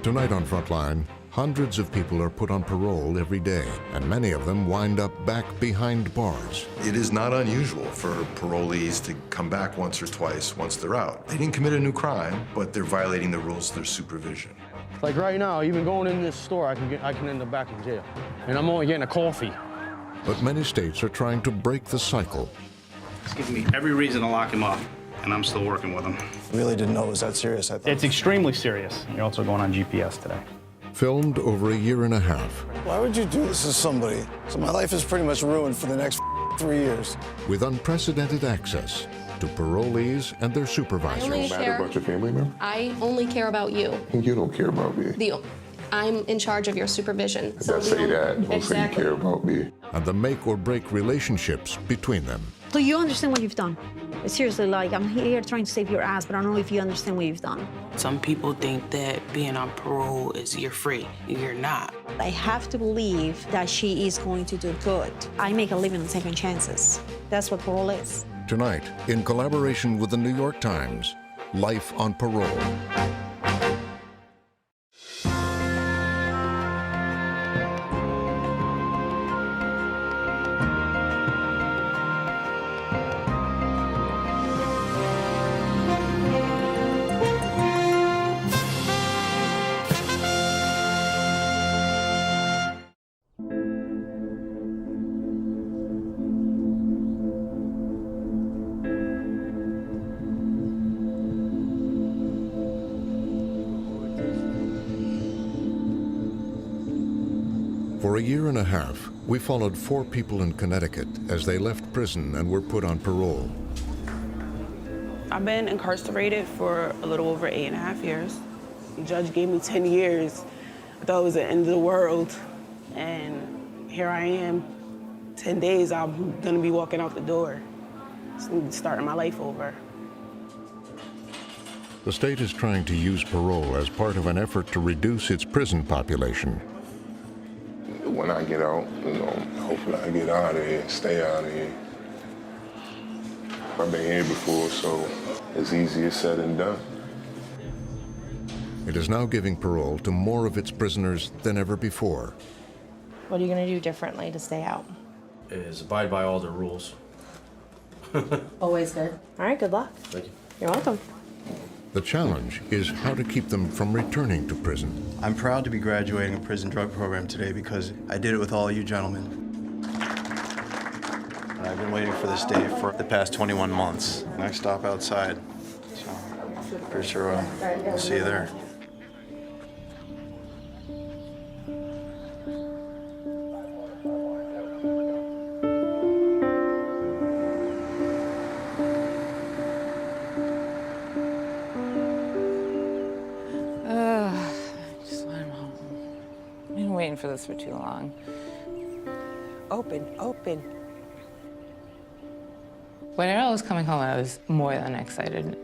Tonight on Frontline, hundreds of people are put on parole every day, and many of them wind up back behind bars. It is not unusual for parolees to come back once or twice once they're out. They didn't commit a new crime, but they're violating the rules of their supervision. Like right now, even going in this store, I can end up back in jail. And I'm only getting a coffee. But many states are trying to break the cycle. It's giving me every reason to lock him up, and I'm still working with him. Really didn't know it was that serious, I thought. It's extremely serious. You're also going on GPS today. Filmed over a year and a half. Why would you do this to somebody? So my life is pretty much ruined for the next 3 years. With unprecedented access to parolees and their supervisors. It doesn't matter about your family member? I only care about you. You don't care about me. I'm in charge of your supervision. Don't say that. Don't say you care about me. And the make or break relationships between them. So you understand what you've done? Seriously, like, I'm here trying to save your ass, but I don't know if you understand what you've done. Some people think that being on parole is you're free. You're not. I have to believe that she is going to do good. I make a living on second chances. That's what parole is. Tonight, in collaboration with the New York Times, Life on Parole. For a year and a half, we followed 4 people in Connecticut as they left prison and were put on parole. I've been incarcerated for a little over 8.5 years. The judge gave me 10 years. I thought it was the end of the world. And here I am, 10 days, I'm gonna be walking out the door, starting my life over. The state is trying to use parole as part of an effort to reduce its prison population. When I get out, hopefully I get out of here, stay out of here. I've been here before, so it's easier said than done. It is now giving parole to more of its prisoners than ever before. What are you going to do differently to stay out? Is abide by all the rules. Always good. All right, good luck. Thank you. You're welcome. The challenge is how to keep them from returning to prison. I'm proud to be graduating a prison drug program today because I did it with all you gentlemen. I've been waiting for this day for the past 21 months. Next stop outside. So, pretty sure I'll see you there. Waiting for this for too long. Open, open. When Errol was coming home, I was more than excited.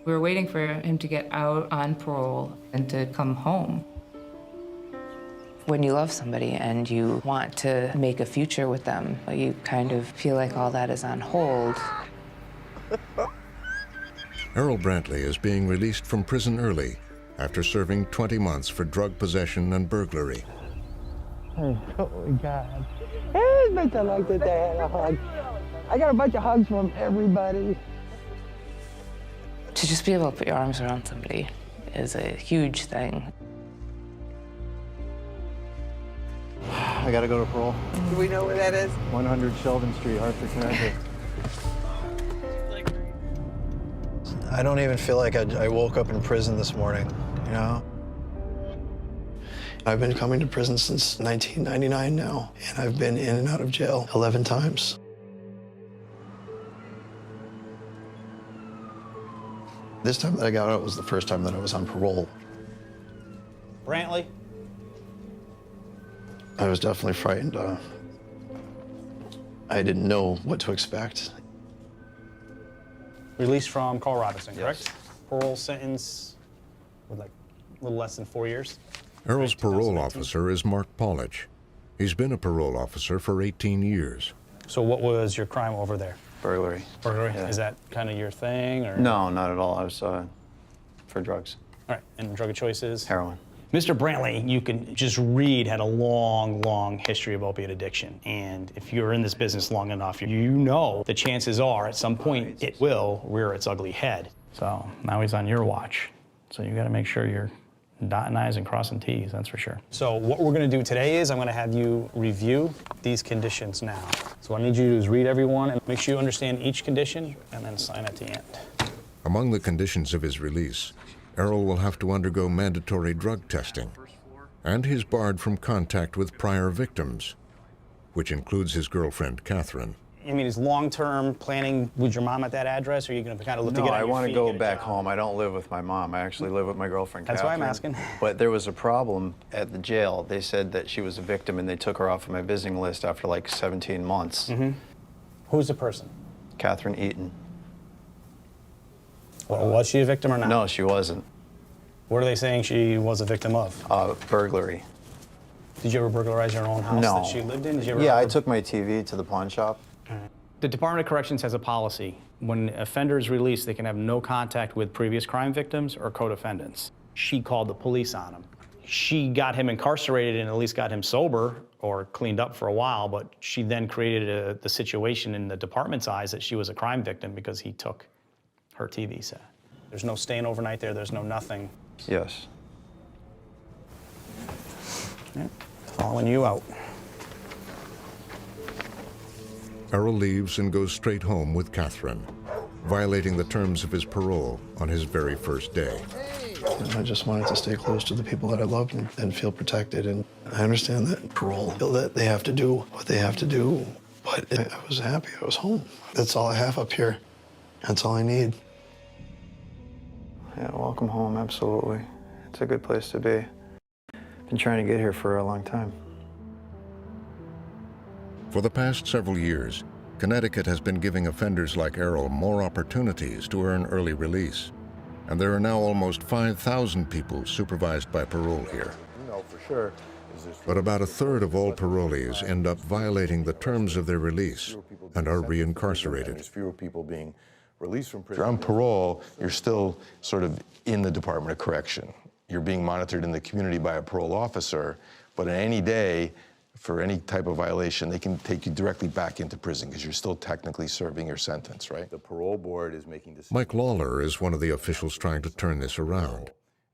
We were waiting for him to get out on parole and to come home. When you love somebody and you want to make a future with them, you kind of feel like all that is on hold. Errol Brantley is being released from prison early after serving 20 months for drug possession and burglary. Hey, oh my God. Hey, bitch, I like that they had a hug. I got a bunch of hugs from everybody. To just be able to put your arms around somebody is a huge thing. I gotta go to parole. Do we know where that is? 100 Sheldon Street, Hartford, Connecticut. I don't even feel like I woke up in prison this morning, you know? I've been coming to prison since 1999 now, and I've been in and out of jail 11 times. This time that I got out was the first time that I was on parole. Brantley? I was definitely frightened. I didn't know what to expect. Released from Carl Robinson, correct? Yes. Parole sentence with like a little less than 4 years. Errol's parole officer is Mark Paulich. He's been a parole officer for 18 years. So what was your crime over there? Burglary. Burglary? Yeah. Is that kind of your thing? Or? No, not at all. I was for drugs. All right, and drug of choice is? Heroin. Mr. Brantley, you can just read, had a long, long history of opiate addiction. And if you're in this business long enough, you know the chances are at some point it will rear its ugly head. So now he's on your watch. So you gotta make sure you're dotting I's and crossing T's, that's for sure. So what we're gonna do today is I'm gonna have you review these conditions now. So what I need you to do is read every one and make sure you understand each condition and then sign at the end. Among the conditions of his release, Errol will have to undergo mandatory drug testing, and he's barred from contact with prior victims, which includes his girlfriend, Catherine. I mean, is long-term planning with your mom at that address, or are you going to kind of look to No, get on I your want to feet, go get a back job? home. I don't live with my mom. I actually live with my girlfriend, That's why I'm Catherine. asking. But there was a problem at the jail. They said that she was a victim, and they took her off of my visiting list after like 17 months. Who's the person? Catherine Eaton. Well, was she a victim or not? No, she wasn't. What are they saying she was a victim of? Burglary. Did you ever burglarize your own house No. that she lived in? Did you ever Yeah, I took my TV to the pawn shop. The Department of Corrections has a policy. When an offender is released, they can have no contact with previous crime victims or co-defendants. She called the police on him. She got him incarcerated and at least got him sober or cleaned up for a while, but she then created the situation in the department's eyes that she was a crime victim because he took her TV set. There's no staying overnight there, there's no nothing. Yes. Yeah, following you out. Errol leaves and goes straight home with Catherine, violating the terms of his parole on his very first day. And I just wanted to stay close to the people that I loved and feel protected. And I understand that parole, that they have to do what they have to do, but I was happy I was home. That's all I have up here. That's all I need. Yeah, welcome home, absolutely. It's a good place to be. Been trying to get here for a long time. For the past several years, Connecticut has been giving offenders like Errol more opportunities to earn early release. And there are now almost 5,000 people supervised by parole here. For sure. But about a third of all parolees end up violating the terms of their release and are reincarcerated. There's fewer people being released from If prison. you're on parole, you're still sort of in the Department of Correction. You're being monitored in the community by a parole officer, but on any day, for any type of violation, they can take you directly back into prison because you're still technically serving your sentence, right? The parole board is making decisions. Mike Lawler is one of the officials trying to turn this around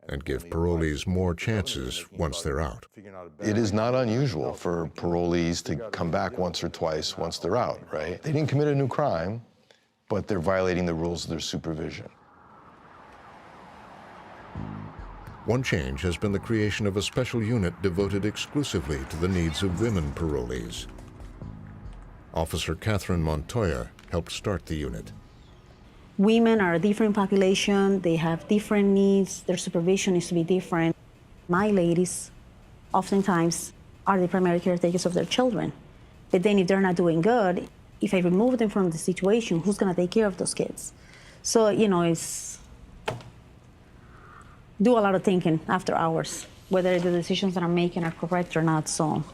and give parolees more chances once they're out. It is not unusual for parolees to come back once or twice once they're out, right? They didn't commit a new crime, but they're violating the rules of their supervision. One change has been the creation of a special unit devoted exclusively to the needs of women parolees. Officer Catherine Montoya helped start the unit. Women are a different population, they have different needs, their supervision needs to be different. My ladies oftentimes are the primary caretakers of their children. But then if they're not doing good, if I remove them from the situation, who's gonna take care of those kids? So, you know, it's do a lot of thinking after hours, whether the decisions that I'm making are correct or not, so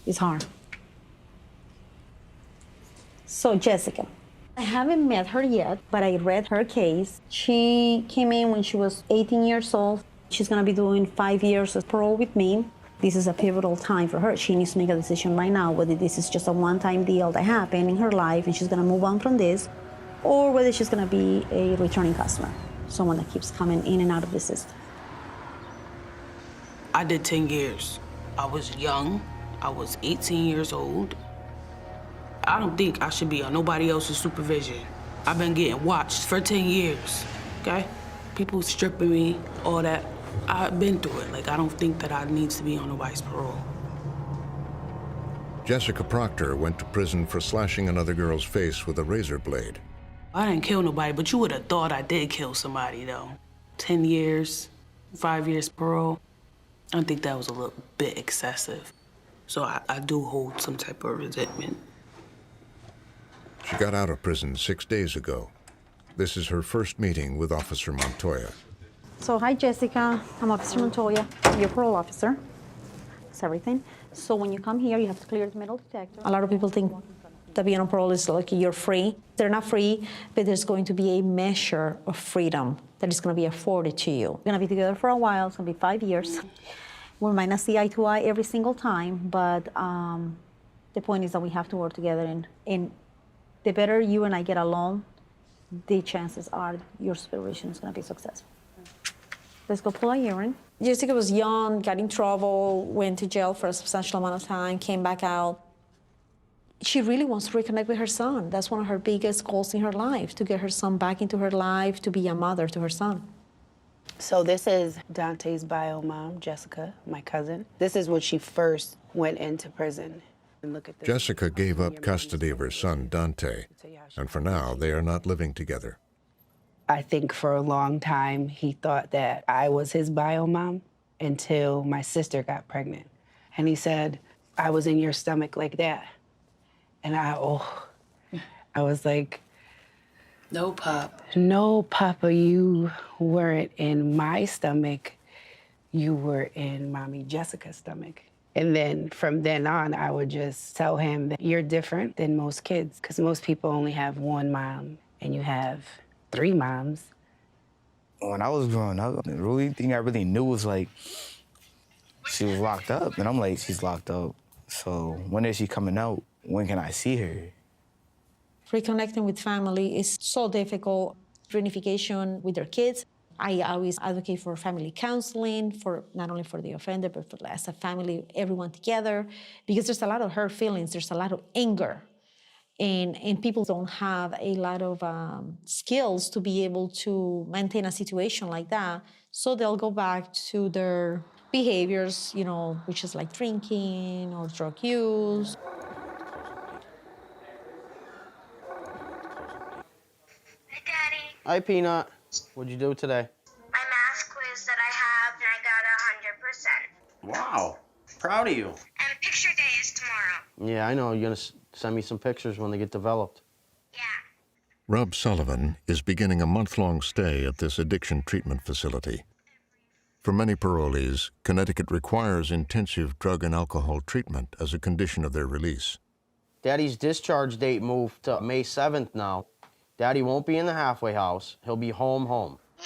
it's hard. So Jessica, I haven't met her yet, but I read her case. She came in when she was 18 years old. She's gonna be doing 5 years of parole with me. This is a pivotal time for her. She needs to make a decision right now, whether this is just a one-time deal that happened in her life and she's gonna move on from this, or whether she's gonna be a returning customer, someone that keeps coming in and out of the system. I did 10 years. I was young. I was 18 years old. I don't think I should be on nobody else's supervision. I've been getting watched for 10 years, okay? People stripping me, all that. I've been through it. Like, I don't think that I need to be on nobody's parole. Jessica Proctor went to prison for slashing another girl's face with a razor blade. I didn't kill nobody, but you would have thought I did kill somebody, though. 10 years, 5 years parole. I think that was a little bit excessive. So I do hold some type of resentment. She got out of prison 6 days ago. This is her first meeting with Officer Montoya. So hi, Jessica. I'm Officer Montoya. I'm your parole officer. That's everything. So when you come here, you have to clear the metal detector. A lot of people think The being on parole is like you're free. They're not free, but there's going to be a measure of freedom that is going to be afforded to you. We're going to be together for a while. It's going to be 5 years. We might not see eye to eye every single time, but the point is that we have to work together. And the better you and I get along, the chances are your supervision is going to be successful. Let's go pull a urine. Jessica was young, got in trouble, went to jail for a substantial amount of time, came back out. She really wants to reconnect with her son. That's one of her biggest goals in her life, to get her son back into her life, to be a mother to her son. So this is Dante's bio mom, Jessica, my cousin. This is when she first went into prison. And look at this. Jessica gave up custody of her son, Dante, and for now, they are not living together. I think for a long time, he thought that I was his bio mom until my sister got pregnant. And he said, I was in your stomach like that. And I was like, no, Pop. No, Papa, you weren't in my stomach. You were in Mommy Jessica's stomach. And then from then on, I would just tell him that you're different than most kids, because most people only have one mom, and you have 3 moms. When I was growing up, the only thing I really knew was, like, she was locked up. And I'm like, she's locked up. So when is she coming out? When can I see her? Reconnecting with family is so difficult. Reunification with their kids. I always advocate for family counseling, for not only for the offender, but for as a family, everyone together, because there's a lot of hurt feelings, there's a lot of anger, and people don't have a lot of skills to be able to maintain a situation like that, so they'll go back to their behaviors, you know, which is like drinking or drug use. Hi, Peanut. What'd you do today? My math quiz that I have, and I got 100%. Wow. Proud of you. And picture day is tomorrow. Yeah, I know. You're going to send me some pictures when they get developed. Yeah. Rob Sullivan is beginning a month-long stay at this addiction treatment facility. For many parolees, Connecticut requires intensive drug and alcohol treatment as a condition of their release. Daddy's discharge date moved to May 7th now. Daddy won't be in the halfway house. He'll be home. Yay!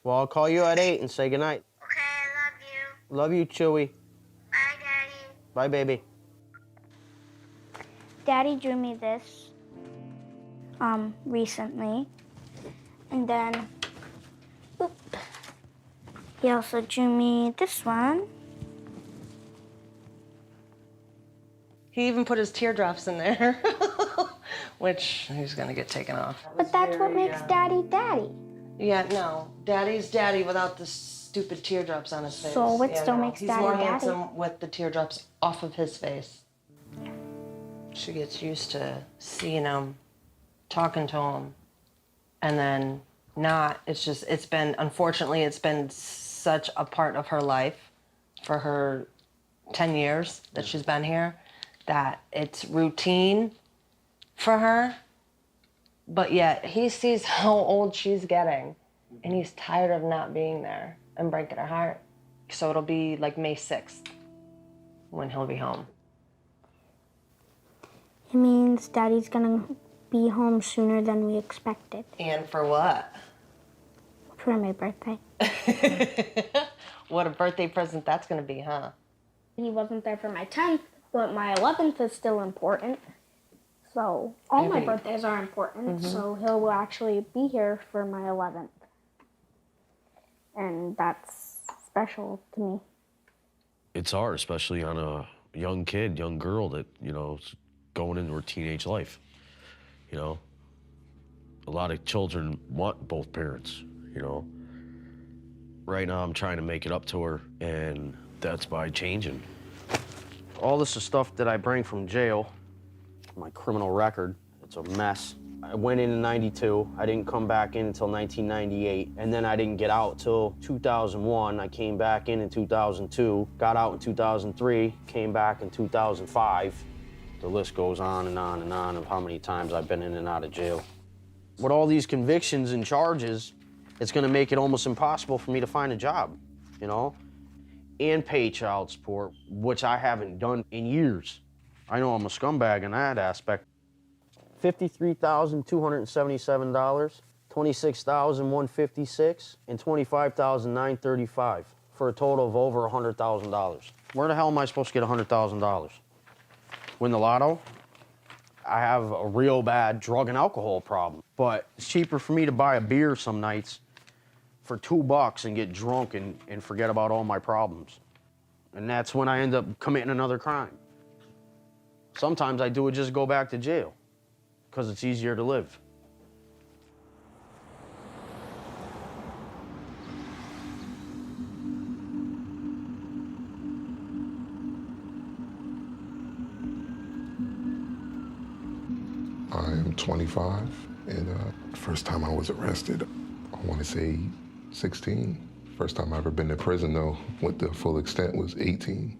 Well, I'll call you at 8 and say goodnight. Okay, I love you. Love you, Chewy. Bye, Daddy. Bye, baby. Daddy drew me this recently. And then, he also drew me this one. He even put his teardrops in there, which he's gonna get taken off. But that's what makes Daddy Daddy. Yeah, no. Daddy's Daddy without the stupid teardrops on his face. So what still makes He's Daddy more Daddy? handsome with the teardrops off of his face. She gets used to seeing him, talking to him, and then not. Unfortunately, it's been such a part of her life for her 10 years that she's been here, that it's routine for her, but yet he sees how old she's getting, and he's tired of not being there and breaking her heart. So it'll be like May 6th when he'll be home. It means Daddy's gonna be home sooner than we expected. And for what? For my birthday. What a birthday present that's gonna be, huh? He wasn't there for my 10th, but my 11th is still important. So all my birthdays are important, so he'll actually be here for my 11th. And that's special to me. It's hard, especially on a young kid, young girl that, is going into her teenage life. A lot of children want both parents, Right now I'm trying to make it up to her, and that's by changing. All this is stuff that I bring from jail, my criminal record. It's a mess. I went in 92. I didn't come back in until 1998. And then I didn't get out till 2001. I came back in 2002, got out in 2003, came back in 2005. The list goes on and on and on of how many times I've been in and out of jail. With all these convictions and charges, it's gonna make it almost impossible for me to find a job, and pay child support, which I haven't done in years. I know I'm a scumbag in that aspect. $53,277, $26,156, and $25,935 for a total of over $100,000. Where the hell am I supposed to get $100,000? Win the lotto? I have a real bad drug and alcohol problem, but it's cheaper for me to buy a beer some nights for $2 and get drunk and forget about all my problems. And that's when I end up committing another crime. Sometimes I do it just to go back to jail, because it's easier to live. I am 25, and first time I was arrested, I want to say 16. First time I ever been to prison, though, with the full extent, was 18.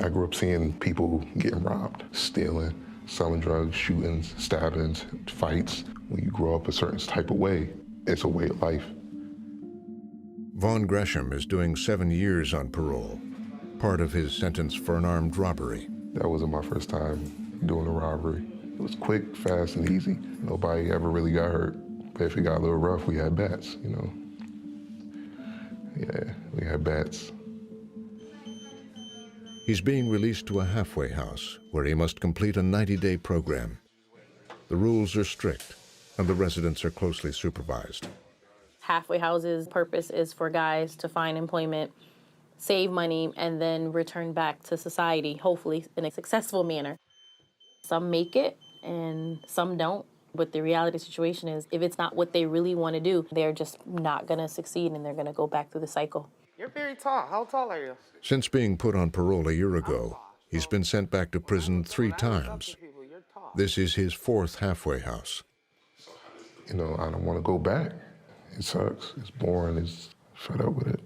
I grew up seeing people getting robbed, stealing, selling drugs, shootings, stabbings, fights. When you grow up a certain type of way, it's a way of life. Vaughn Gresham is doing 7 years on parole, part of his sentence for an armed robbery. That wasn't my first time doing a robbery. It was quick, fast, and easy. Nobody ever really got hurt. But if it got a little rough, we had bats, you know. Yeah, we had bats. He's being released to a halfway house where he must complete a 90-day program. The rules are strict, and the residents are closely supervised. Halfway houses' purpose is for guys to find employment, save money, and then return back to society, hopefully in a successful manner. Some make it, and some don't. But the reality situation is, if it's not what they really want to do, they're just not going to succeed, and they're going to go back through the cycle. You're very tall. How tall are you? Since being put on parole a year ago, he's been sent back to prison 3 times. This is his 4th halfway house. You know, I don't want to go back. It sucks. It's boring. It's fed up with it.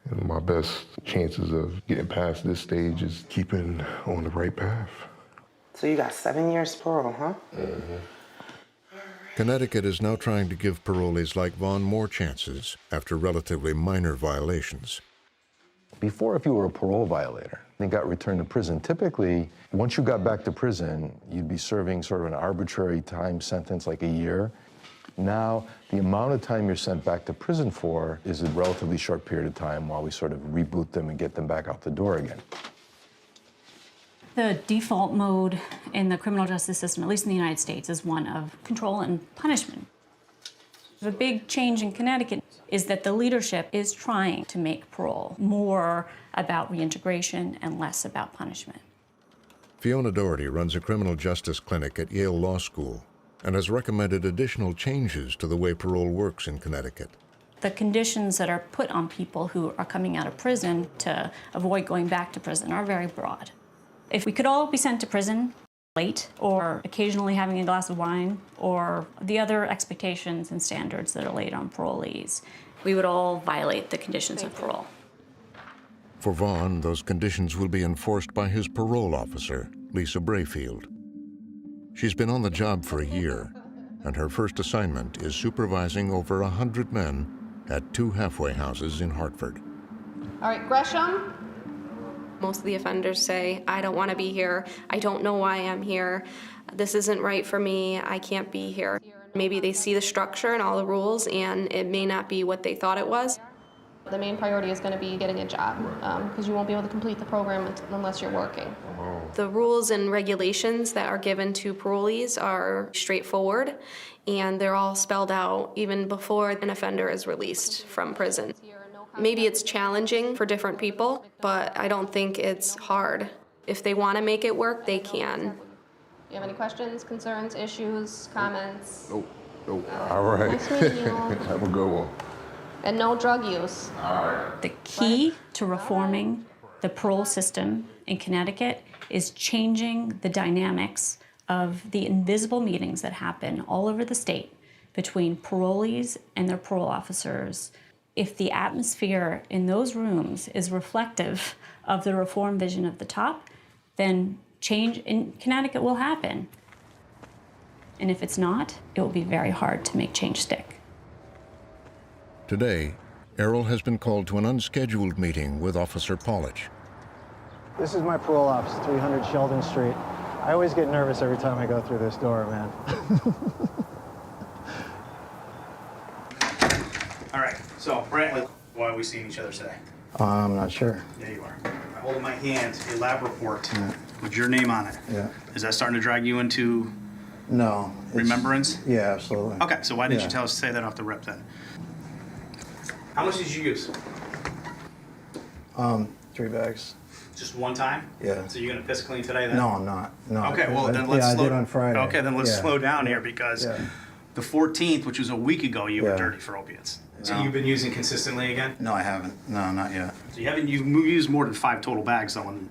And my best chances of getting past this stage is keeping on the right path. So you got 7 years parole, huh? Mm-hmm. Connecticut is now trying to give parolees like Vaughn more chances after relatively minor violations. Before, if you were a parole violator and got returned to prison, typically, once you got back to prison, you'd be serving sort of an arbitrary time sentence, like a year. Now, the amount of time you're sent back to prison for is a relatively short period of time while we sort of reboot them and get them back out the door again. The default mode in the criminal justice system, at least in the United States, is one of control and punishment. The big change in Connecticut is that the leadership is trying to make parole more about reintegration and less about punishment. Fiona Doherty runs a criminal justice clinic at Yale Law School and has recommended additional changes to the way parole works in Connecticut. The conditions that are put on people who are coming out of prison to avoid going back to prison are very broad. If we could all be sent to prison late, or occasionally having a glass of wine, or the other expectations and standards that are laid on parolees, we would all violate the conditions of parole. For Vaughn, those conditions will be enforced by his parole officer, Lisa Brayfield. She's been on the job for a year, and her first assignment is supervising over 100 men at 2 halfway houses in Hartford. All right, Gresham. Most of the offenders say, I don't want to be here. I don't know why I'm here. This isn't right for me. I can't be here. Maybe they see the structure and all the rules, and it may not be what they thought it was. The main priority is going to be getting a job, because you won't be able to complete the program unless you're working. The rules and regulations that are given to parolees are straightforward, and they're all spelled out even before an offender is released from prison. Maybe it's challenging for different people, but I don't think it's hard. If they want to make it work, they can. Do you have any questions, concerns, issues, comments? Nope. All right. Nice meeting you. Have a good one. And no drug use. All right. The key to reforming the parole system in Connecticut is changing the dynamics of the invisible meetings that happen all over the state between parolees and their parole officers. If the atmosphere in those rooms is reflective of the reform vision of the top, then change in Connecticut will happen. And if it's not, it will be very hard to make change stick. Today, Errol has been called to an unscheduled meeting with Officer Polich. This is my parole office, 300 Sheldon Street. I always get nervous every time I go through this door, man. All right, so Brantley, why are we seeing each other today? I'm not sure. There you are. I hold in my hand a lab report with your name on it. Yeah. Is that starting to drag you into No. remembrance? Yeah, absolutely. Okay, so why didn't Yeah. you tell us to say that off the rip then? How much did you use? 3 bags. Just one time? Yeah. So you're gonna piss clean today then? No, I'm not. No. Okay, well then let's I slow. did on Friday. Okay, then let's Yeah. slow down here because the 14th, which was a week ago, you were Yeah. dirty for opiates. So No. you've been using consistently again? No, I haven't. No, not yet. So you haven't used more than 5 total bags though in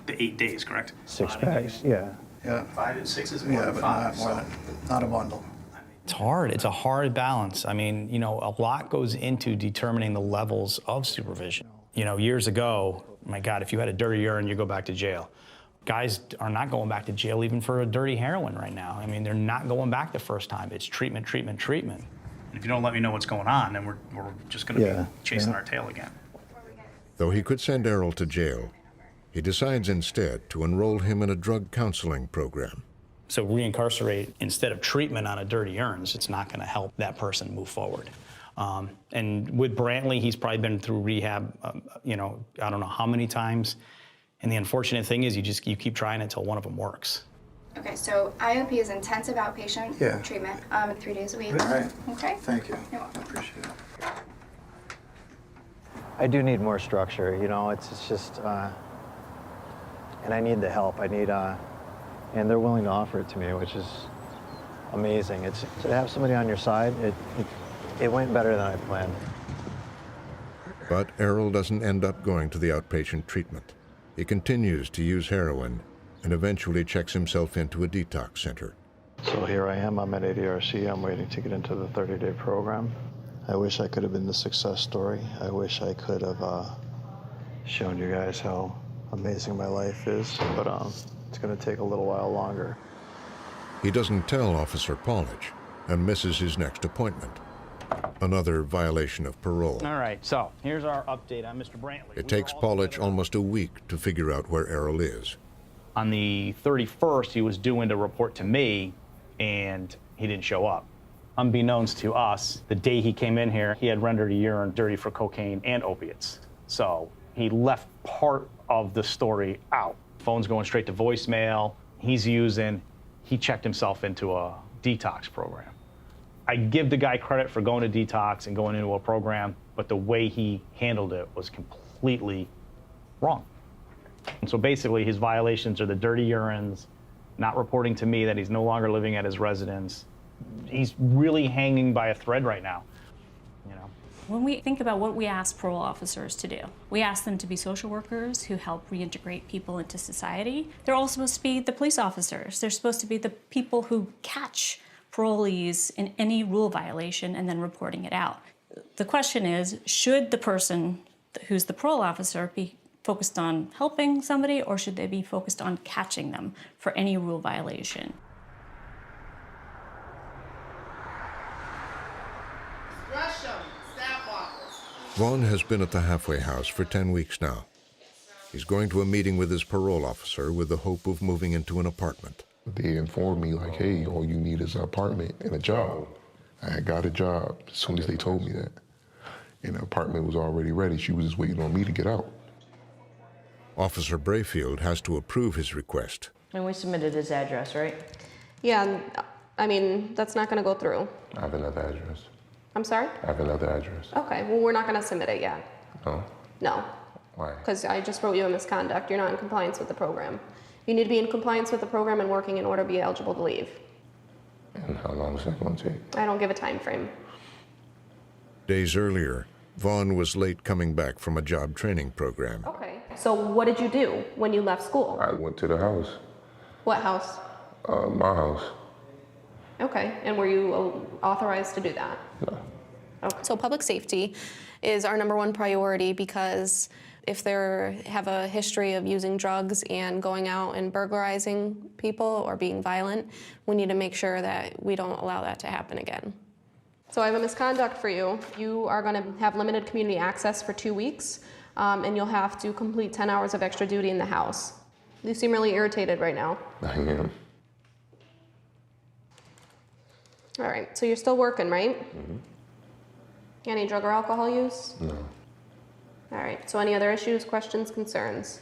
the 8 days, correct? 6 bags. Yeah. Yeah. 5 and 6 is more Yeah, than but 5. not a bundle. It's hard. It's a hard balance. I mean, you know, a lot goes into determining the levels of supervision. You know, years ago, my God, if you had a dirty urine, you go back to jail. Guys are not going back to jail even for a dirty heroin right now. I mean, they're not going back the first time. It's treatment, treatment, treatment. And if you don't let me know what's going on, then we're just going to be chasing our tail again. Though he could send Errol to jail, he decides instead to enroll him in a drug counseling program. So reincarcerate instead of treatment on a dirty urine, it's not going to help that person move forward. And with Brantley, he's probably been through rehab, you know, I don't know how many times. And the unfortunate thing is you keep trying until one of them works. Okay, so IOP is intensive outpatient Yeah. treatment, 3 days a week. All right. Okay. Thank you. You're welcome. I appreciate it. I do need more structure, you know, it's just, and I need the help. I need, and they're willing to offer it to me, which is amazing. It's to have somebody on your side, it went better than I planned. But Errol doesn't end up going to the outpatient treatment. He continues to use heroin and eventually checks himself into a detox center. So here I am, I'm at ADRC, I'm waiting to get into the 30-day program. I wish I could have been the success story. I wish I could have shown you guys how amazing my life is, but it's gonna take a little while longer. He doesn't tell Officer Paulage and misses his next appointment. Another violation of parole. All right, so here's our update on Mr. Brantley. It takes Paulage almost a week to figure out where Errol is. On the 31st, he was due in to report to me, and he didn't show up. Unbeknownst to us, the day he came in here, he had rendered a urine dirty for cocaine and opiates. So he left part of the story out. Phone's going straight to voicemail. He checked himself into a detox program. I give the guy credit for going to detox and going into a program, but the way he handled it was completely wrong. And so basically his violations are the dirty urines, not reporting to me that he's no longer living at his residence. He's really hanging by a thread right now, you know. When we think about what we ask parole officers to do, we ask them to be social workers who help reintegrate people into society. They're all supposed to be the police officers. They're supposed to be the people who catch parolees in any rule violation and then reporting it out. The question is, should the person who's the parole officer be focused on helping somebody, or should they be focused on catching them for any rule violation? Vaughn has been at the halfway house for 10 weeks now. He's going to a meeting with his parole officer with the hope of moving into an apartment. They informed me like, hey, all you need is an apartment and a job. I had got a job as soon as they told me that. And the apartment was already ready. She was just waiting on me to get out. Officer Brayfield has to approve his request. And we submitted his address, right? Yeah, I mean, that's not going to go through. I have another address. I'm sorry? I have another address. Okay, well, we're not going to submit it yet. No? No. Why? Because I just wrote you a misconduct. You're not in compliance with the program. You need to be in compliance with the program and working in order to be eligible to leave. And how long is that going to take? I don't give a time frame. Days earlier, Vaughn was late coming back from a job training program. Okay. So what did you do when you left school? I went to the house. What house? My house. Okay. And were you authorized to do that? No. Okay. So public safety is our #1 priority, because if they have a history of using drugs and going out and burglarizing people or being violent, we need to make sure that we don't allow that to happen again. So I have a misconduct for you. You are going to have limited community access for 2 weeks. and you'll have to complete 10 hours of extra duty in the house. You seem really irritated right now. I am. All right, so you're still working, right? Mm-hmm. Any drug or alcohol use? No. All right, so any other issues, questions, concerns?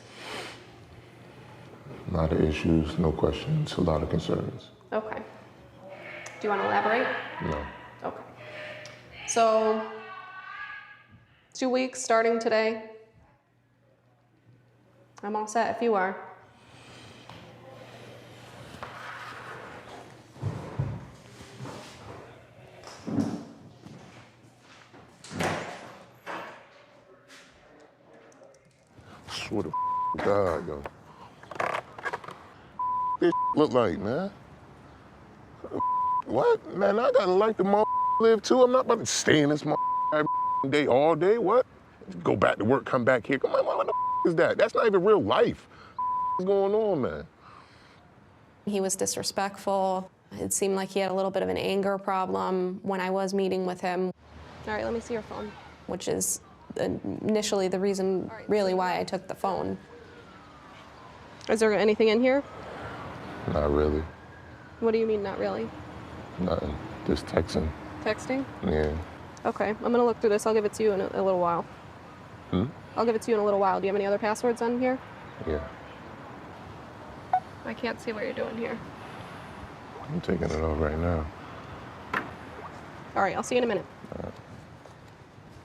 A lot of issues, no questions, a lot of concerns. Okay. Do you want to elaborate? No. Okay. So, 2 weeks starting today. I'm all set if you are. I swear to God, yo. This look like, man. What? Man, I got a life to live too. I'm not about to stay in this day all day. What? Go back to work, come back here. Come on, what the is that? That's not even real life. What's going on, man? He was disrespectful. It seemed like he had a little bit of an anger problem when I was meeting with him. All right, let me see your phone. Which is initially the reason really why I took the phone. Is there anything in here? Not really. What do you mean, not really? Nothing. Just texting. Texting? Yeah. Okay, I'm gonna look through this. I'll give it to you in a little while. I'll give it to you in a little while. Do you have any other passwords on here? Yeah. I can't see what you're doing here. I'm taking it off right now. All right, I'll see you in a minute.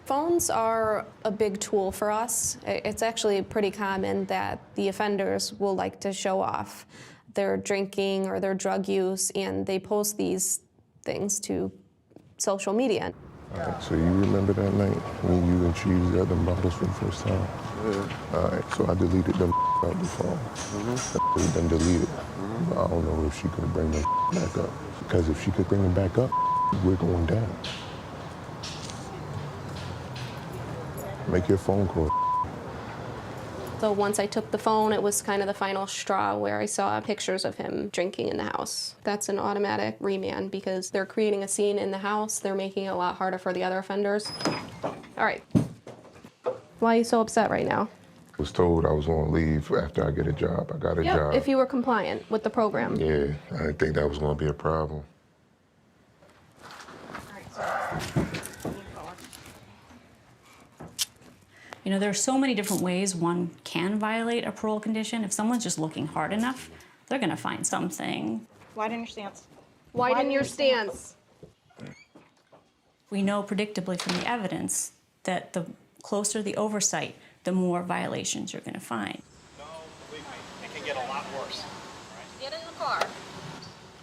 Phones are a big tool for us. It's actually pretty common that the offenders will like to show off their drinking or their drug use, and they post these things to social media. All right, so you remember that night when you and Cheese got them bottles for the first time? Yeah. All right, so I deleted them out the phone. We done deleted. But I don't know if she could bring them back up. Because if she could bring them back up, we're going down. Make your phone call. So once I took the phone, it was kind of the final straw where I saw pictures of him drinking in the house. That's an automatic remand because they're creating a scene in the house. They're making it a lot harder for the other offenders. All right. Why are you so upset right now? I was told I was going to leave after I get a job. I got a job. If you were compliant with the program. Yeah, I didn't think that was going to be a problem. You know, there are so many different ways one can violate a parole condition. If someone's just looking hard enough, they're gonna find something. Widen your stance. Widen your stance. We know predictably from the evidence that the closer the oversight, the more violations you're gonna find. No, believe me, it can get a lot worse. Get in the car.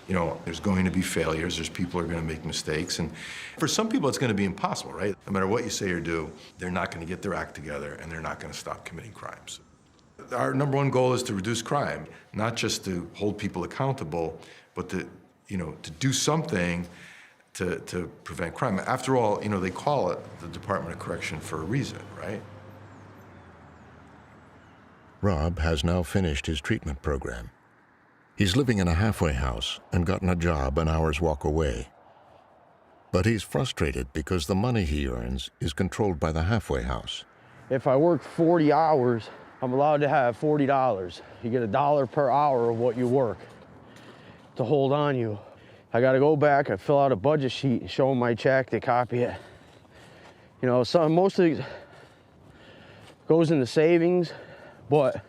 You know, there's going to be failures, there's people who are going to make mistakes, and for some people it's going to be impossible, right? No matter what you say or do, they're not going to get their act together and they're not going to stop committing crimes. Our number one goal is to reduce crime, not just to hold people accountable, but to do something to prevent crime. After all, they call it the Department of Correction for a reason, right? Rob has now finished his treatment program. He's living in a halfway house and gotten a job an hour's walk away. But he's frustrated because the money he earns is controlled by the halfway house. If I work 40 hours, I'm allowed to have $40. You get $1 per hour of what you work to hold on you. I gotta go back, I fill out a budget sheet, show them my check, they copy it. Most of it goes into savings, but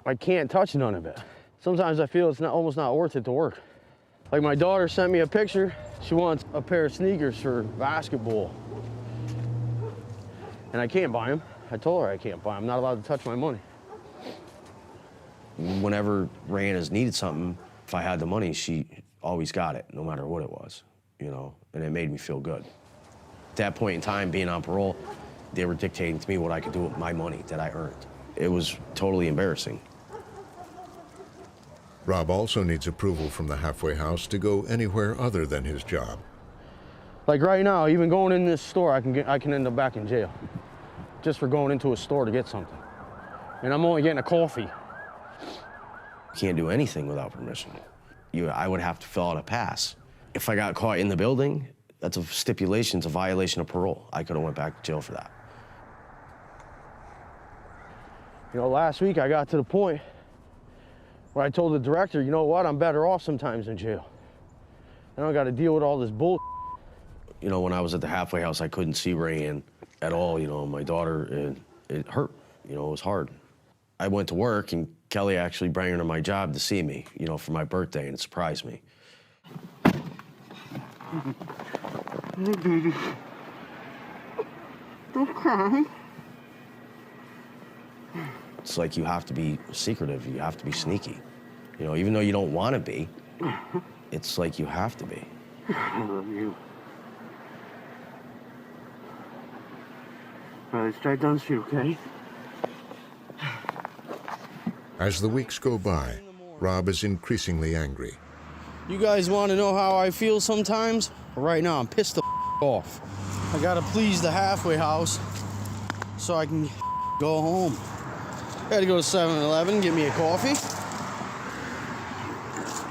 I can't touch none of it. Sometimes I feel it's almost not worth it to work. Like my daughter sent me a picture. She wants a pair of sneakers for basketball. And I can't buy them. I told her I can't buy them. I'm not allowed to touch my money. Whenever Rayanne has needed something, if I had the money, she always got it, no matter what it was, and it made me feel good. At that point in time, being on parole, they were dictating to me what I could do with my money that I earned. It was totally embarrassing. Rob also needs approval from the halfway house to go anywhere other than his job. Like right now, even going in this store, I can end up back in jail just for going into a store to get something. And I'm only getting a coffee. Can't do anything without permission. I would have to fill out a pass. If I got caught in the building, that's a stipulation, it's a violation of parole. I could have went back to jail for that. You know, last week I got to the point where I told the director, you know what, I'm better off sometimes in jail. I don't got to deal with all this bull. You know, when I was at the halfway house, I couldn't see Rayanne at all. You know, my daughter, it hurt. You know, it was hard. I went to work, and Kelly actually brought her to my job to see me, you know, for my birthday, and it surprised me. Hey, baby. Don't cry. It's like you have to be secretive. You have to be sneaky. You know, even though you don't want to be, it's like you have to be. I love you. All right, let's drive down the street, okay? As the weeks go by, Rob is increasingly angry. You guys want to know how I feel sometimes? Right now, I'm pissed the off. I gotta please the halfway house so I can go home. I had to go to 7-Eleven, get me a coffee,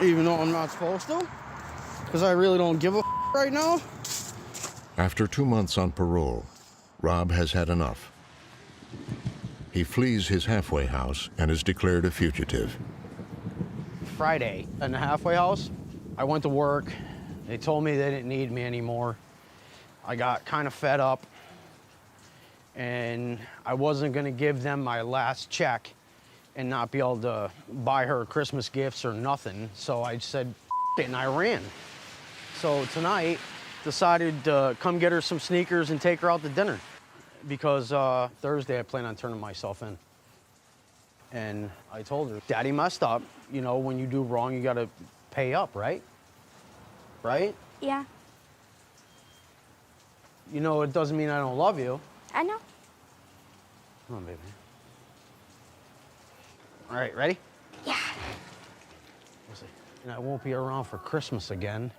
even though I'm not supposed to, because I really don't give a right now. After 2 months on parole, Rob has had enough. He flees his halfway house and is declared a fugitive. Friday in the halfway house, I went to work. They told me they didn't need me anymore. I got kind of fed up, and I wasn't gonna give them my last check and not be able to buy her Christmas gifts or nothing. So I said, F it, and I ran. So tonight, decided to come get her some sneakers and take her out to dinner, because Thursday I plan on turning myself in. And I told her, Daddy messed up. You know, when you do wrong, you gotta pay up, right? Right? Yeah, You know, it doesn't mean I don't love you. I know. Come on, baby. All right, ready? Yeah. And I won't be around for Christmas again.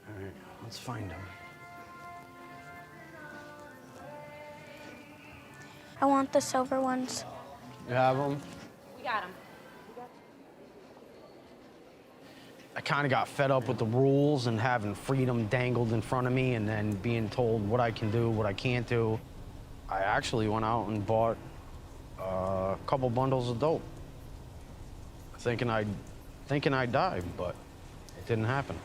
All right, let's find him. I want the silver ones. You have them? We got them. I kind of got fed up with the rules and having freedom dangled in front of me and then being told what I can do, what I can't do. I actually went out and bought a couple bundles of dope, thinking I'd die, but it didn't happen.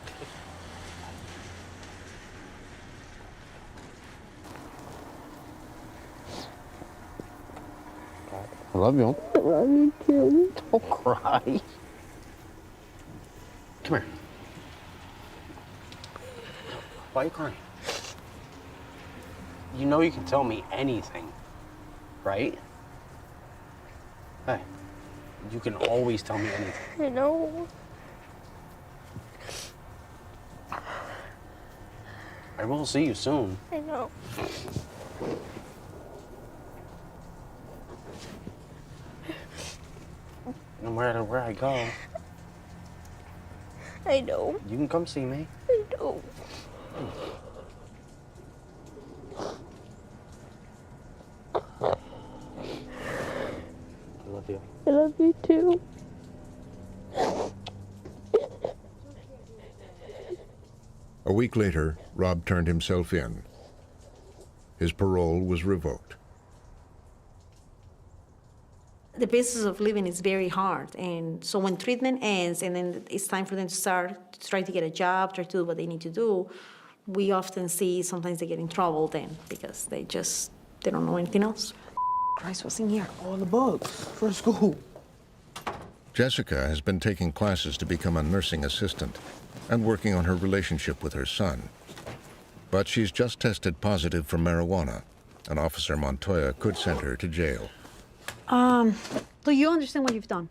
I love you. I love you too. Don't cry. Come here. Why are you crying? You know you can tell me anything, right? Hey, you can always tell me anything. I know. I will see you soon. I know. No matter where I go, I know. you can come see me. I know. I love you. I love you too. A week later, Rob turned himself in. His parole was revoked. The business of living is very hard, and so when treatment ends and then it's time for them to start to try to get a job, try to do what they need to do, we often see sometimes they get in trouble then because they don't know anything else. Christ, what's in here? All the books for school. Jessica has been taking classes to become a nursing assistant and working on her relationship with her son. But she's just tested positive for marijuana, and Officer Montoya could send her to jail. Do you understand what you've done?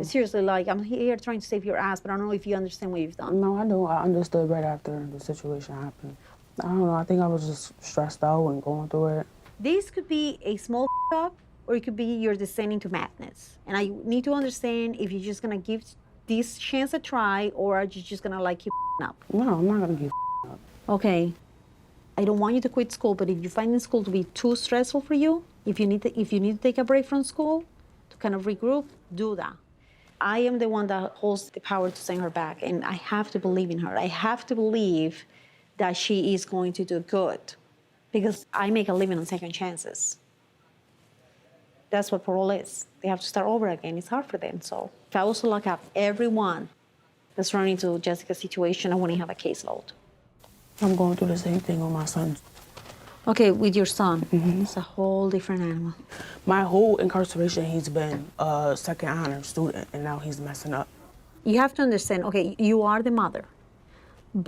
Seriously, like, I'm here trying to save your ass, but I don't know if you understand what you've done. No, I do. I understood right after the situation happened. I don't know. I think I was just stressed out and going through it. This could be a small up, or it could be you're descending to madness. And I need to understand if you're just gonna give this chance a try, or are you just gonna like keep up? No, I'm not gonna keep up. Okay. I don't want you to quit school, but if you find school to be too stressful for you, if you need to take a break from school to kind of regroup, do that. I am the one that holds the power to send her back, and I have to believe in her. I have to believe that she is going to do good, because I make a living on second chances. That's what parole is. They have to start over again. It's hard for them. So if I was to lock up everyone that's running into Jessica's situation, I wouldn't have a caseload. I'm going through the same thing with my son. Okay, with your son, it's a whole different animal. My whole incarceration, he's been a second honor student, and now he's messing up. You have to understand, okay, you are the mother,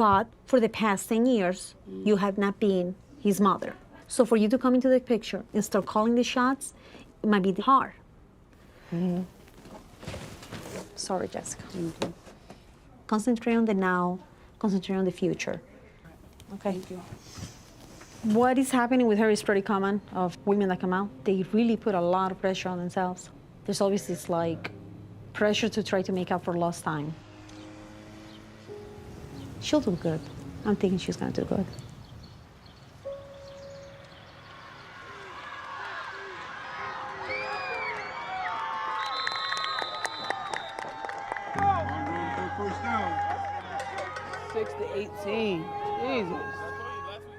but for the past 10 years, you have not been his mother. So for you to come into the picture and start calling the shots, it might be hard. Sorry, Jessica. Concentrate on the now, concentrate on the future. Okay. Thank you. What is happening with her is pretty common of women that come out. They really put a lot of pressure on themselves. There's always this like pressure to try to make up for lost time. She'll do good. I'm thinking she's gonna do good. To 18. Jesus.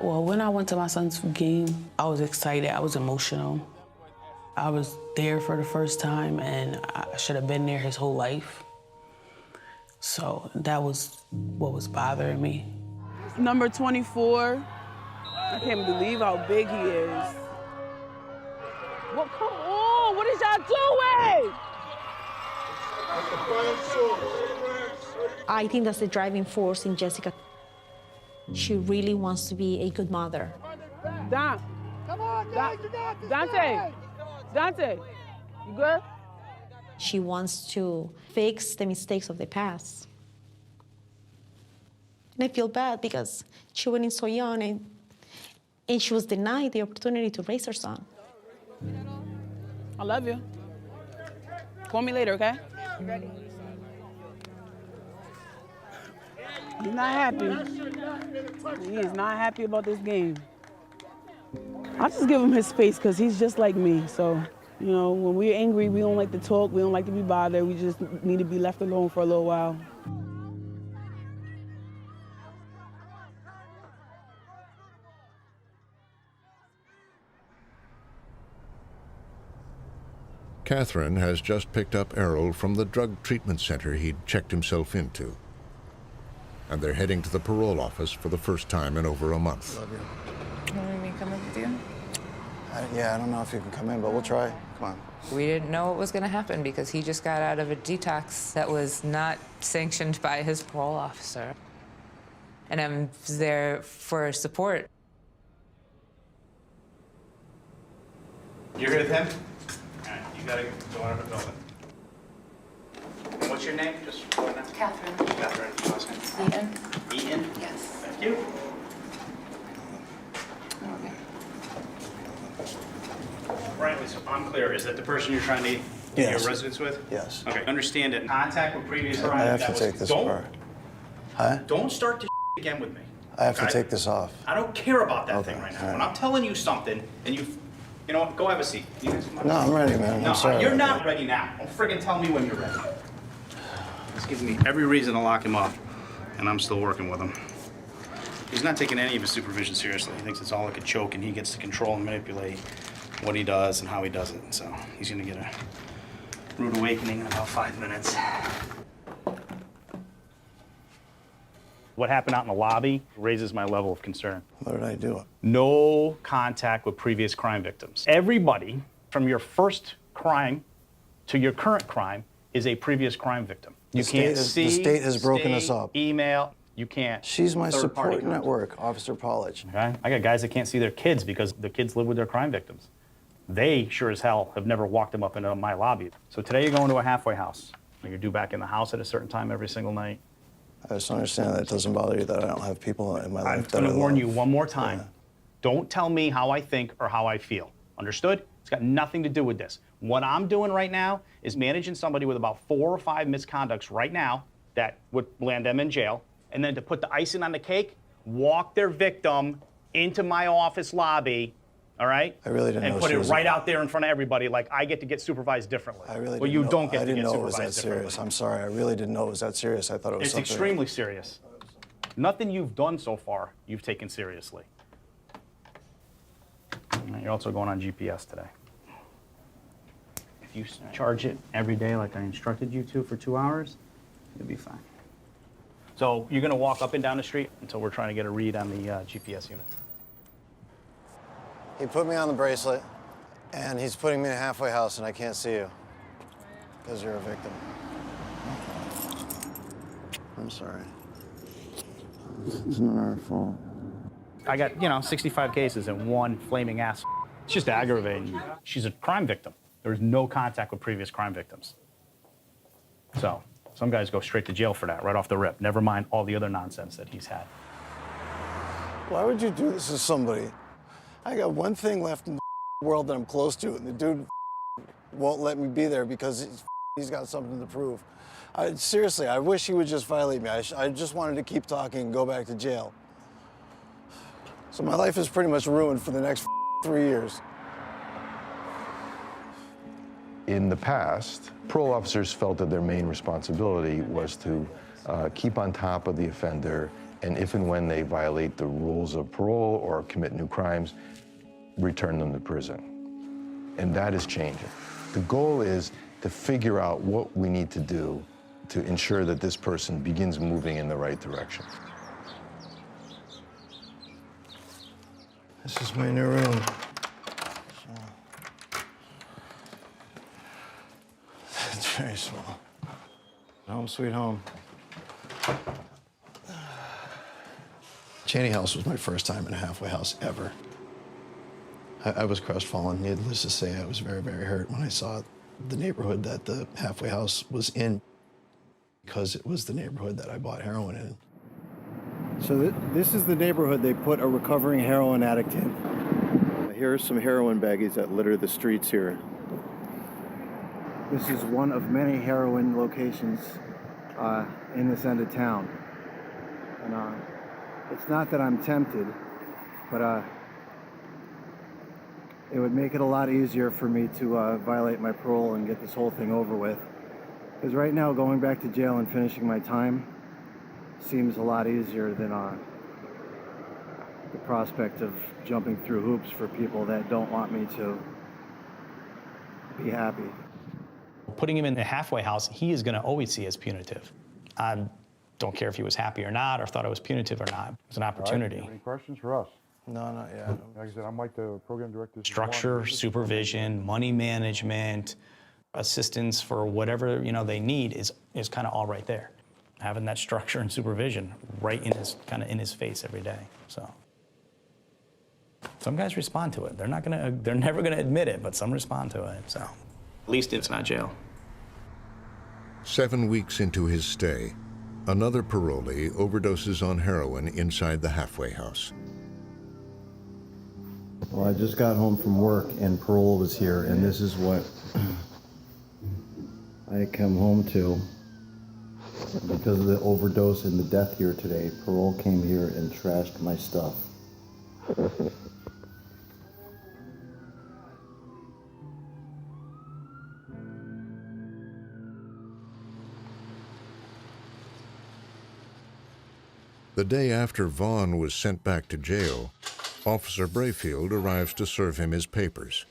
Well, when I went to my son's game, I was excited. I was emotional. I was there for the first time, and I should have been there his whole life. So that was what was bothering me. Number 24. I can't believe how big he is. Well, come on. What is y'all doing? I think that's the driving force in Jessica. She really wants to be a good mother. Come on, guys, Dante, you good? She wants to fix the mistakes of the past. And I feel bad because she went in so young and she was denied the opportunity to raise her son. I love you. Call me later, okay? Ready. He's not happy. He is not happy about this game. I just give him his space because he's just like me. So, you know, when we're angry, we don't like to talk, we don't like to be bothered. We just need to be left alone for a little while. Catherine has just picked up Errol from the drug treatment center he'd checked himself into. And they're heading to the parole office for the first time in over a month. Love you. Want me to come in with you? Yeah, I don't know if you can come in, but we'll try. Come on. We didn't know what was going to happen because he just got out of a detox that was not sanctioned by his parole officer. And I'm there for support. You're here with him? All right, you gotta go out of the building. And what's your name? Just go now. Catherine. Catherine. Last name? Eaton. Eaton? Yes. Thank you. Okay. Right, so I'm clear. Is that the person you're trying to get your residence with? Yes. Okay, understand it. Contact with previous crime. I have to take this apart. Huh? Don't start to again with me. I have to take this off. I don't care about that Okay, thing right now. all right. When I'm telling you something and you know what, go have a seat. No, I'm ready, man. No, I'm sorry. you're about not ready now. Don't friggin' tell me when you're ready. This gives me every reason to lock him up, and I'm still working with him. He's not taking any of his supervision seriously. He thinks it's all like a joke, and he gets to control and manipulate what he does and how he does it. So he's gonna get a rude awakening in about 5 minutes. What happened out in the lobby raises my level of concern. What did I do? No contact with previous crime victims. Everybody from your first crime to your current crime is a previous crime victim. You can't see. The state has broken us up. Email. You can't. She's my third-party support network, Officer Pollage. Okay? I got guys that can't see their kids because the kids live with their crime victims. They sure as hell have never walked them up into my lobby. So today you're going to a halfway house. You're due back in the house at a certain time every single night. I just understand that it doesn't bother you that I don't have people in my life that I'm I going to warn love. you one more time. Don't tell me how I think or how I feel. Understood? It's got nothing to do with this. What I'm doing right now is managing somebody with about 4 or 5 misconducts right now that would land them in jail. And then to put the icing on the cake, walk their victim into my office lobby, all right? I really didn't know and put she it was right out there in front of everybody like I get to get supervised differently. I really well, didn't you know, don't get I to didn't get know it was supervised that differently. serious. I'm sorry. I really didn't know it was that serious. I thought it was It's something. extremely serious. Nothing you've done so far, you've taken seriously. You're also going on GPS today. If you charge it every day like I instructed you to for 2 hours, you'll be fine. So you're gonna walk up and down the street until we're trying to get a read on the GPS unit. He put me on the bracelet, and he's putting me in a halfway house, and I can't see you because you're a victim. I'm sorry. It's not our fault. I got, 65 cases and one flaming ass. It's just aggravating. She's a crime victim. There's no contact with previous crime victims. So some guys go straight to jail for that, right off the rip. Never mind all the other nonsense that he's had. Why would you do this to somebody? I got one thing left in the world that I'm close to, and the dude won't let me be there because he's got something to prove. Seriously, I wish he would just violate me. I just wanted to keep talking and go back to jail. So my life is pretty much ruined for the next 3 years. In the past, parole officers felt that their main responsibility was to keep on top of the offender, and if and when they violate the rules of parole or commit new crimes, return them to prison. And that is changing. The goal is to figure out what we need to do to ensure that this person begins moving in the right direction. This is my new room. It's very small. Home sweet home. Cheney House was my first time in a halfway house ever. I was crestfallen. Needless to say, I was very, very hurt when I saw the neighborhood that the halfway house was in, because it was the neighborhood that I bought heroin in. So this is the neighborhood they put a recovering heroin addict in. Here are some heroin baggies that litter the streets here. This is one of many heroin locations in this end of town. And it's not that I'm tempted, but it would make it a lot easier for me to violate my parole and get this whole thing over with. Because right now, going back to jail and finishing my time seems a lot easier than the prospect of jumping through hoops for people that don't want me to be happy. Putting him in the halfway house, he is gonna always see as punitive. I don't care if he was happy or not, or thought it was punitive or not. It was an opportunity. All right, any questions for us? No, not yet. Like I said, I'm like the program director. Structure, supervision, money management, assistance for whatever they need is kind of all right there. Having that structure and supervision right in his face every day. So some guys respond to it. They're never gonna admit it, but some respond to it. So at least it's not jail. 7 weeks into his stay, another parolee overdoses on heroin inside the halfway house. Well, I just got home from work and parole was here, and this is what I come home to. Because of the overdose and the death here today, parole came here and trashed my stuff. The day after Vaughn was sent back to jail, Officer Brayfield arrives to serve him his papers.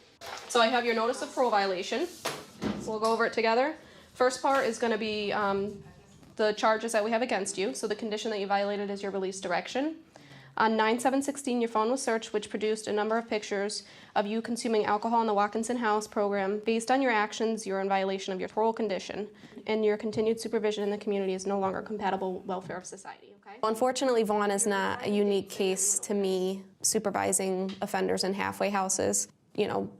So I have your notice of parole violation. So we'll go over it together. First part is going to be the charges that we have against you. So the condition that you violated is your release direction. On 9/7/16, your phone was searched, which produced a number of pictures of you consuming alcohol in the Watkinson House program. Based on your actions, you're in violation of your parole condition, and your continued supervision in the community is no longer compatible with welfare of society. Okay? Unfortunately, Vaughn is not a unique case to me supervising offenders in halfway houses.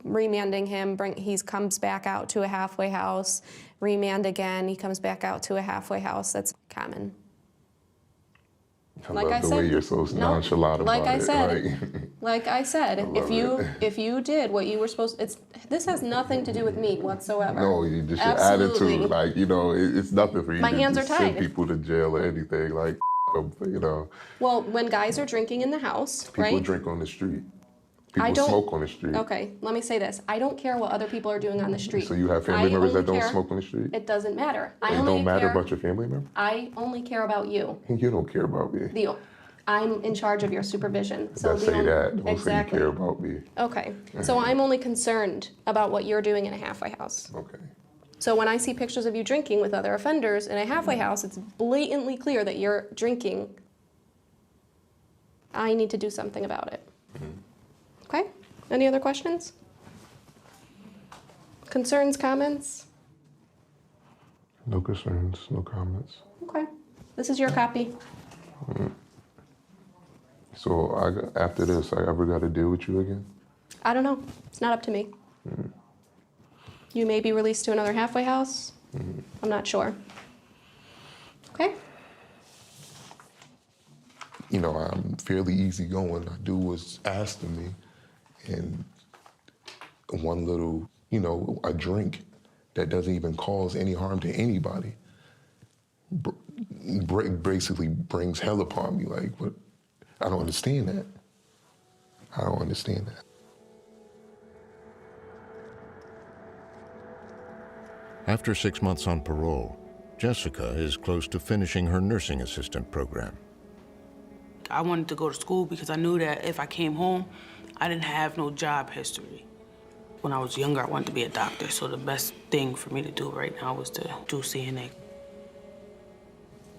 Remanding him, he comes back out to a halfway house, remand again, he comes back out to a halfway house. That's common. I love the way you're so nonchalant about it. Like I said, if you did what you were supposed, this has nothing to do with me whatsoever. No, you just your attitude, it's nothing for you My to hands just are send tied. people to jail or anything, Well, when guys are drinking in the house, People right? drink on the street. People smoke on the street. Okay, let me say this. I don't care what other people are doing on the street. So you have family members that don't care- smoke on the street? It doesn't matter. It don't matter about your family member? I only care about you. You don't care about me. I'm in charge of your supervision. So the say that. Don't exactly. say you care about me. Okay. So I'm only concerned about what you're doing in a halfway house. Okay. So when I see pictures of you drinking with other offenders in a halfway house, it's blatantly clear that you're drinking. I need to do something about it. Okay? Any other questions? Concerns, comments? No concerns, no comments. Okay. This is your copy. So after this, I ever got to deal with you again? I don't know. It's not up to me. You may be released to another halfway house. I'm not sure. Okay? You know, I'm fairly easygoing. I do what's asked of me. And one little, you know, a drink that doesn't even cause any harm to anybody basically brings hell upon me. Like, what? I don't understand that. I don't understand that. After 6 months on parole, Jessica is close to finishing her nursing assistant program. I wanted to go to school because I knew that if I came home, I didn't have no job history. When I was younger, I wanted to be a doctor, so the best thing for me to do right now was to do CNA.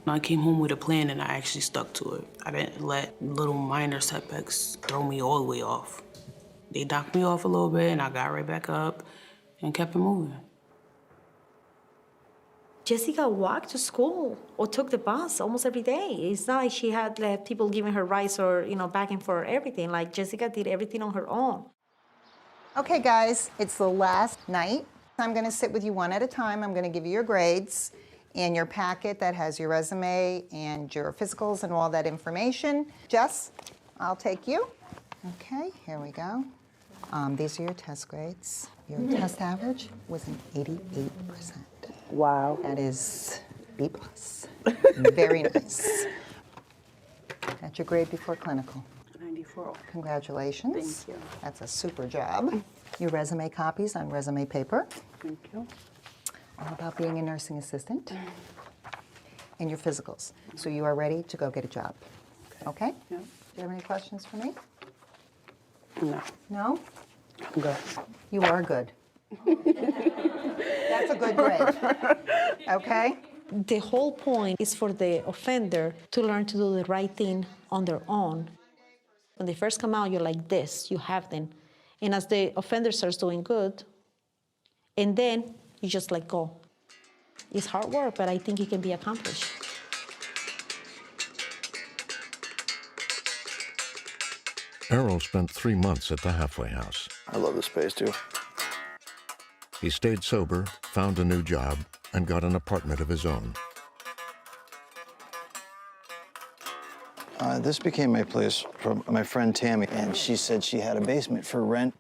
I came home with a plan and I actually stuck to it. I didn't let little minor setbacks throw me all the way off. They knocked me off a little bit and I got right back up and kept it moving. Jessica walked to school or took the bus almost every day. It's not like she had people giving her rides or, backing for everything. Like, Jessica did everything on her own. Okay, guys, it's the last night. I'm going to sit with you one at a time. I'm going to give you your grades and your packet that has your resume and your physicals and all that information. Jess, I'll take you. Okay, here we go. These are your test grades. Your test average was an 88%. Wow. That is B+. Very nice. That's your grade before clinical. 94. Congratulations. Thank you. That's a super job. Your resume copies on resume paper. Thank you. All about being a nursing assistant. And your physicals. So you are ready to go get a job. Okay? Yeah. Do you have any questions for me? No. No? I'm good. You are good. That's a good grade. Okay? The whole point is for the offender to learn to do the right thing on their own. When they first come out, you're like this, you have them. And as the offender starts doing good, and then you just let go. It's hard work, but I think it can be accomplished. Errol spent 3 months at the halfway house. I love this place too. He stayed sober, found a new job, and got an apartment of his own. This became my place from my friend Tammy, and she said she had a basement for rent.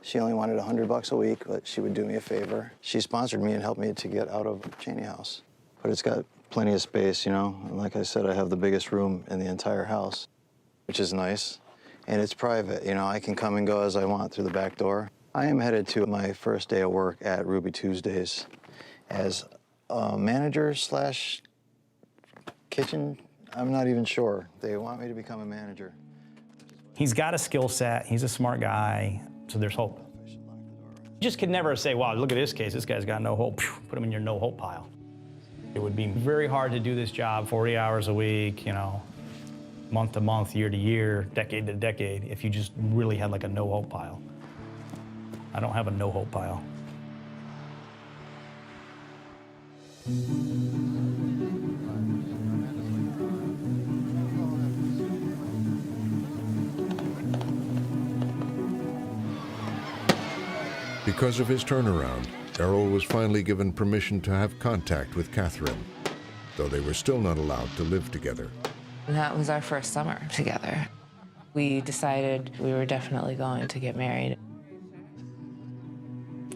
She only wanted $100 a week, but she would do me a favor. She sponsored me and helped me to get out of Cheney House. But it's got plenty of space, And like I said, I have the biggest room in the entire house, which is nice. And it's private, I can come and go as I want through the back door. I am headed to my first day of work at Ruby Tuesdays as a manager / kitchen. I'm not even sure. They want me to become a manager. He's got a skill set. He's a smart guy, so there's hope. You just could never say, wow, look at this case. This guy's got no hope. Put him in your no hope pile. It would be very hard to do this job 40 hours a week, month to month, year to year, decade to decade, if you just really had like a no hope pile. I don't have a no hope pile. Because of his turnaround, Errol was finally given permission to have contact with Catherine, though they were still not allowed to live together. And that was our first summer together. We decided we were definitely going to get married.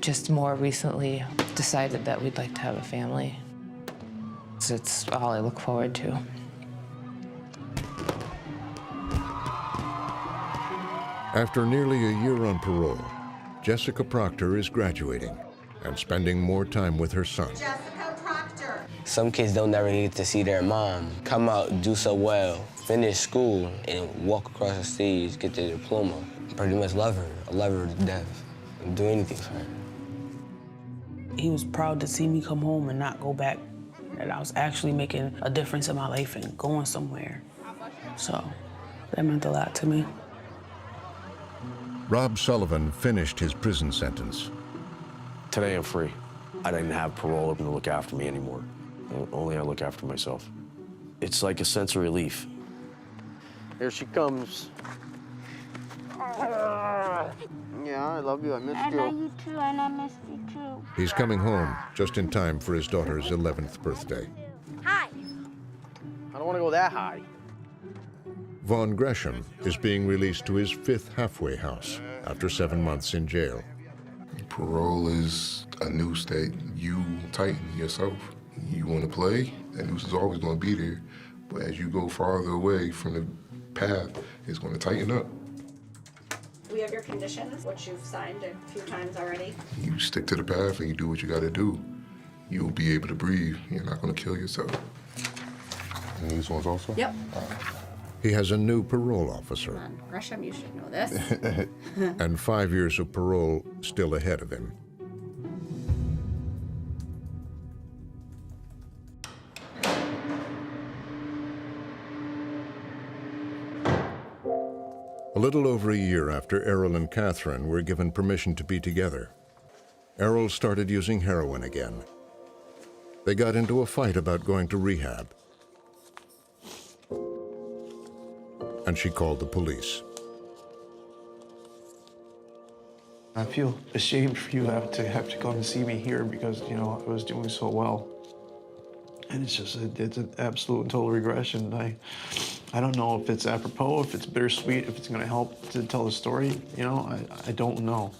Just more recently decided that we'd like to have a family. So it's all I look forward to. After nearly a year on parole, Jessica Proctor is graduating and spending more time with her son. Jessica Proctor. Some kids don't never get to see their mom come out, do so well, finish school, and walk across the stage, get their diploma. Pretty much love her. I love her to death. I'd do anything for her. He was proud to see me come home and not go back, that I was actually making a difference in my life and going somewhere. So that meant a lot to me. Rob Sullivan finished his prison sentence. Today I'm free. I didn't have parole to look after me anymore. Only I look after myself. It's like a sense of relief. Here she comes. Yeah, I love you. I missed you. I love you too, and I missed you too. He's coming home just in time for his daughter's 11th birthday. Hi. I don't want to go that high. Vaughn Gresham is being released to his 5th halfway house after 7 months in jail. Parole is a noose that you tighten yourself. You want to play, that noose is always going to be there. But as you go farther away from the path, it's going to tighten up. We have your conditions, which you've signed a few times already. You stick to the path and you do what you got to do. You'll be able to breathe. You're not going to kill yourself. And these ones also? Yep. He has a new parole officer. Come on, Gresham, you should know this. And 5 years of parole still ahead of him. A little over a year after Errol and Catherine were given permission to be together, Errol started using heroin again. They got into a fight about going to rehab, and she called the police. I feel ashamed for you to have to come and see me here because, you know, I was doing so well. And it's just, it's an absolute and total regression. I don't know if it's apropos, if it's bittersweet, if it's gonna help to tell the story, you know, I don't know.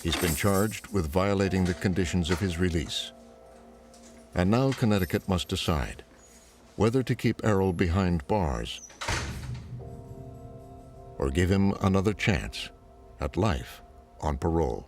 He's been charged with violating the conditions of his release. And now Connecticut must decide whether to keep Errol behind bars or give him another chance at life on parole.